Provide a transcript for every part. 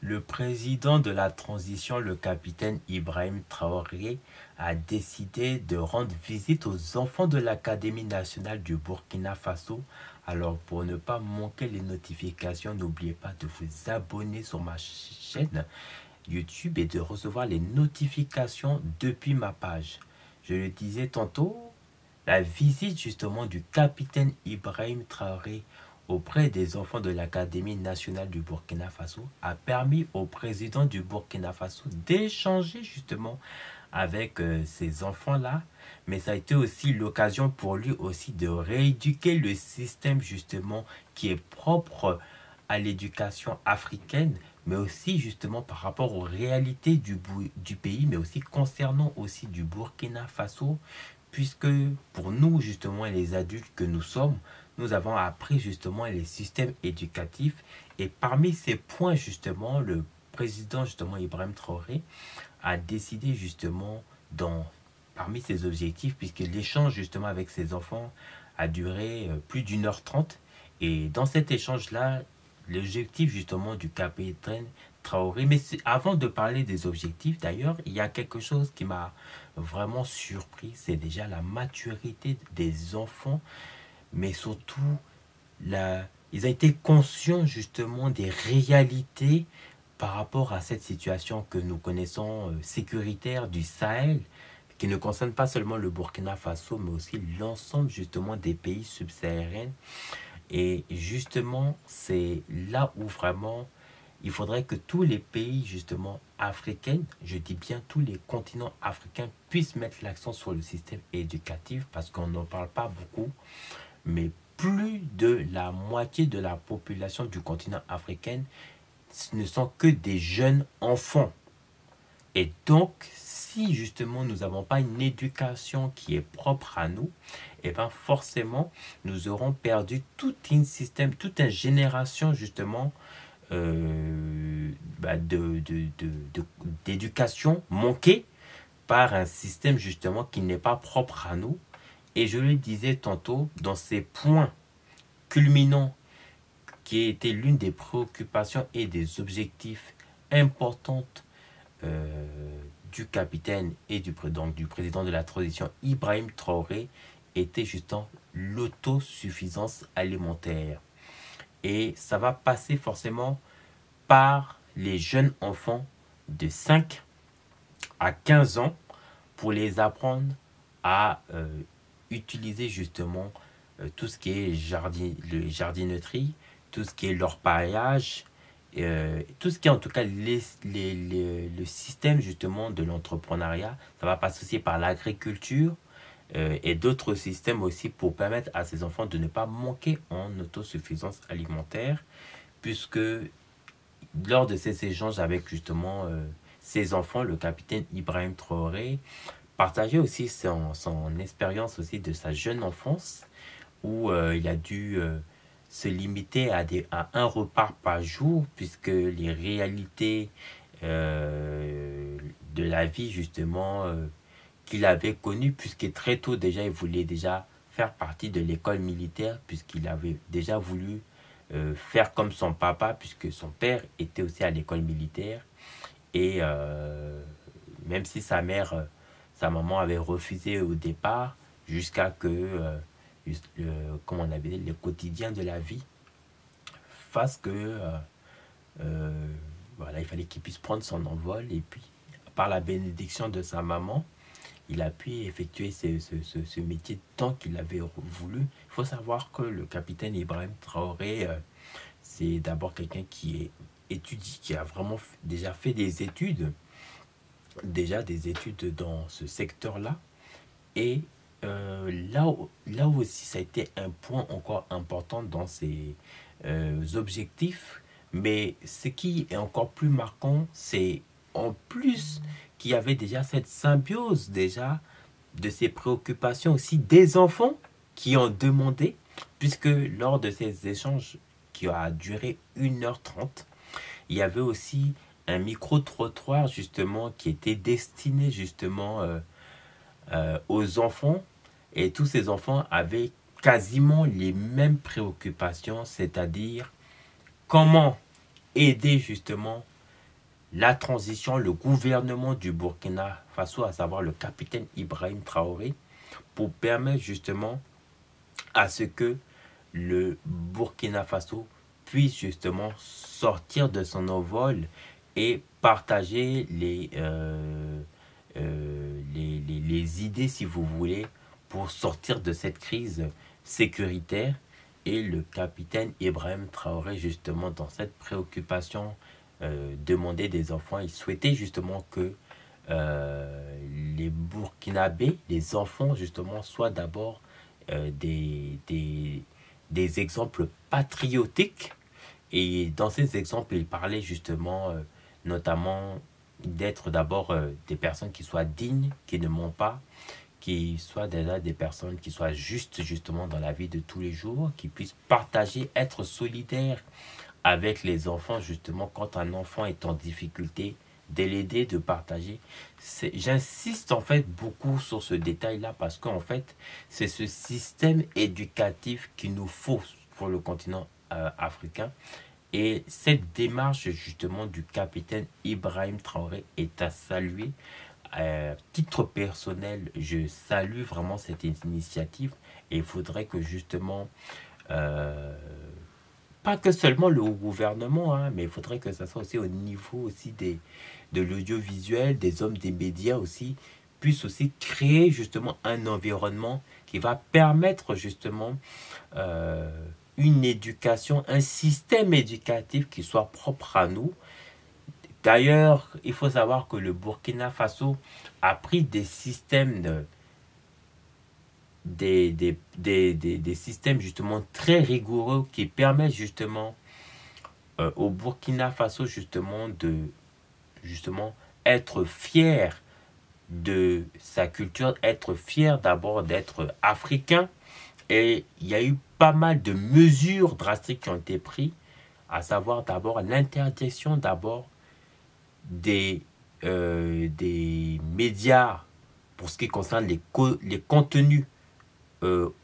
Le président de la transition, le capitaine Ibrahim Traoré, a décidé de rendre visite aux enfants de l'Académie nationale du Burkina Faso. Alors, pour ne pas manquer les notifications, n'oubliez pas de vous abonner sur ma chaîne YouTube et de recevoir les notifications depuis ma page. Je le disais tantôt, la visite justement du capitaine Ibrahim Traoré auprès des enfants de l'Académie nationale du Burkina Faso a permis au président du Burkina Faso d'échanger justement avec ces enfants-là, mais ça a été aussi l'occasion pour lui aussi de rééduquer le système justement qui est propre à l'éducation africaine, mais aussi justement par rapport aux réalités du pays, mais aussi concernant aussi du Burkina Faso, puisque pour nous justement les adultes que nous sommes, nous avons appris justement les systèmes éducatifs et parmi ces points justement, le président justement Ibrahim Traoré a décidé justement dans, parmi ses objectifs, puisque l'échange justement avec ses enfants a duré plus d'1h30 et dans cet échange-là, l'objectif justement du capitaine Traoré, mais avant de parler des objectifs d'ailleurs, il y a quelque chose qui m'a vraiment surpris, c'est déjà la maturité des enfants, mais surtout ils ont été conscients justement des réalités par rapport à cette situation que nous connaissons sécuritaire du Sahel, qui ne concerne pas seulement le Burkina Faso, mais aussi l'ensemble justement des pays subsahariens. Et justement, c'est là où vraiment il faudrait que tous les pays justement africains, je dis bien tous les continents africains, puissent mettre l'accent sur le système éducatif parce qu'on n'en parle pas beaucoup, mais plus de la moitié de la population du continent africain ce ne sont que des jeunes enfants. Et donc, si justement nous n'avons pas une éducation qui est propre à nous, et bien forcément, nous aurons perdu tout un système, toute une génération justement d'éducation manquée par un système justement qui n'est pas propre à nous. Et je le disais tantôt, dans ces points culminants qui était l'une des préoccupations et des objectifs importants du capitaine et du président de la transition Ibrahim Traoré, était justement l'autosuffisance alimentaire. Et ça va passer forcément par les jeunes enfants de 5 à 15 ans pour les apprendre à utiliser justement tout ce qui est jardinerie, tout ce qui est leur paillage, tout ce qui est en tout cas le système justement de l'entrepreneuriat. Ça va passer aussi par l'agriculture et d'autres systèmes aussi pour permettre à ces enfants de ne pas manquer en autosuffisance alimentaire, puisque lors de ces échanges avec justement ces enfants, le capitaine Ibrahim Traoré partageait aussi son expérience aussi de sa jeune enfance où il a dû se limiter à un repas par jour, puisque les réalités de la vie, justement, qu'il avait connues, puisque très tôt déjà, il voulait déjà faire partie de l'école militaire, puisqu'il avait déjà voulu faire comme son papa, puisque son père était aussi à l'école militaire. Et même si sa maman avait refusé au départ, jusqu'à que comme on avait dit, le quotidien de la vie fasse que voilà, il fallait qu'il puisse prendre son envol et puis par la bénédiction de sa maman, il a pu effectuer ce métier tant qu'il avait voulu. Il faut savoir que le capitaine Ibrahim Traoré, c'est d'abord quelqu'un qui est étudié, qui a vraiment déjà fait des études dans ce secteur-là. Et là aussi, ça a été un point encore important dans ses objectifs. Mais ce qui est encore plus marquant, c'est en plus qu'il y avait déjà cette symbiose déjà de ces préoccupations aussi des enfants qui ont demandé, puisque lors de ces échanges qui a duré 1h30, il y avait aussi un micro-trottoir justement qui était destiné justement aux enfants, et tous ces enfants avaient quasiment les mêmes préoccupations, c'est-à-dire comment aider justement la transition, le gouvernement du Burkina Faso, à savoir le capitaine Ibrahim Traoré, pour permettre justement à ce que le Burkina Faso puisse justement sortir de son envol et partager les idées, si vous voulez, pour sortir de cette crise sécuritaire. Et le capitaine Ibrahim Traoré, justement, dans cette préoccupation, demandait des enfants, il souhaitait justement que les Burkinabés, les enfants, justement, soient d'abord des exemples patriotiques. Et dans ces exemples, il parlait justement, notamment, d'être d'abord des personnes qui soient dignes, qui ne mentent pas, qui soient déjà des personnes qui soient justes justement dans la vie de tous les jours, qui puissent partager, être solidaires avec les enfants justement quand un enfant est en difficulté, de l'aider, de partager. J'insiste en fait beaucoup sur ce détail-là parce qu'en fait, c'est ce système éducatif qu'il nous faut pour le continent africain. Et cette démarche justement du capitaine Ibrahim Traoré est à saluer. Titre personnel, je salue vraiment cette initiative et il faudrait que justement, euh, pas que seulement le gouvernement, hein, mais il faudrait que ça soit aussi au niveau aussi de l'audiovisuel, des hommes des médias aussi, puissent aussi créer justement un environnement qui va permettre justement euh, une éducation, un système éducatif qui soit propre à nous. D'ailleurs, il faut savoir que le Burkina Faso a pris des systèmes des systèmes justement très rigoureux qui permettent justement au Burkina Faso justement de justement être fier de sa culture, être fier d'abord d'être africain. Et il y a eu pas mal de mesures drastiques qui ont été prises, à savoir d'abord l'interdiction d'abord des médias pour ce qui concerne les contenus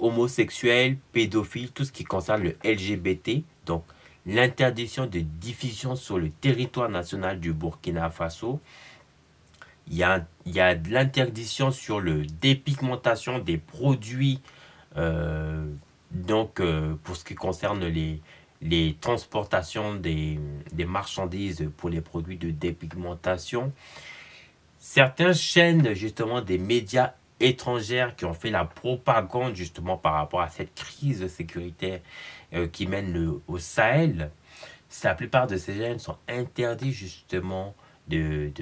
homosexuels, pédophiles, tout ce qui concerne le LGBT. Donc, l'interdiction de diffusion sur le territoire national du Burkina Faso. Il y a de l'interdiction sur le dépigmentation des produits, pour ce qui concerne les transportations des marchandises pour les produits de dépigmentation. Certaines chaînes, justement, des médias étrangères qui ont fait la propagande, justement, par rapport à cette crise sécuritaire qui mène au Sahel, la plupart de ces chaînes sont interdites, justement, du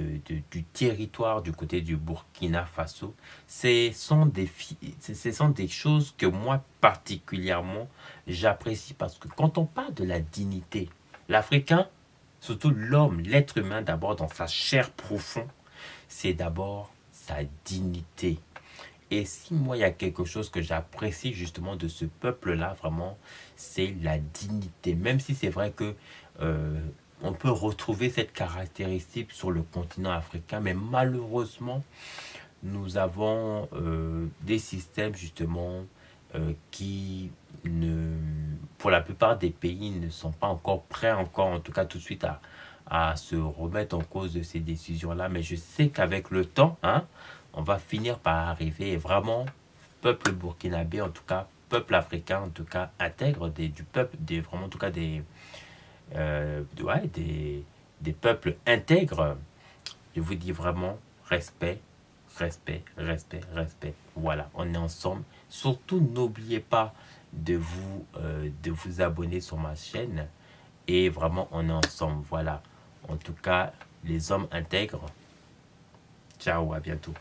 territoire du côté du Burkina Faso. Ce sont des choses que moi, particulièrement, j'apprécie parce que quand on parle de la dignité, l'Africain, surtout l'homme, l'être humain, d'abord dans sa chair profonde, c'est d'abord sa dignité. Et si moi, il y a quelque chose que j'apprécie justement de ce peuple-là, vraiment, c'est la dignité. Même si c'est vrai que on peut retrouver cette caractéristique sur le continent africain, mais malheureusement, nous avons des systèmes justement qui, pour la plupart des pays, ne sont pas encore prêts, encore en tout cas tout de suite, à se remettre en cause de ces décisions-là. Mais je sais qu'avec le temps, hein, on va finir par arriver. Et vraiment, peuple burkinabé, en tout cas, peuple africain, en tout cas, intègre du peuple, vraiment, en tout cas, des peuples intègres. Je vous dis vraiment respect, respect, respect, respect. Voilà, on est ensemble. Surtout, n'oubliez pas de vous abonner sur ma chaîne. Et vraiment, on est ensemble. Voilà. En tout cas, les hommes intègres. Ciao, à bientôt.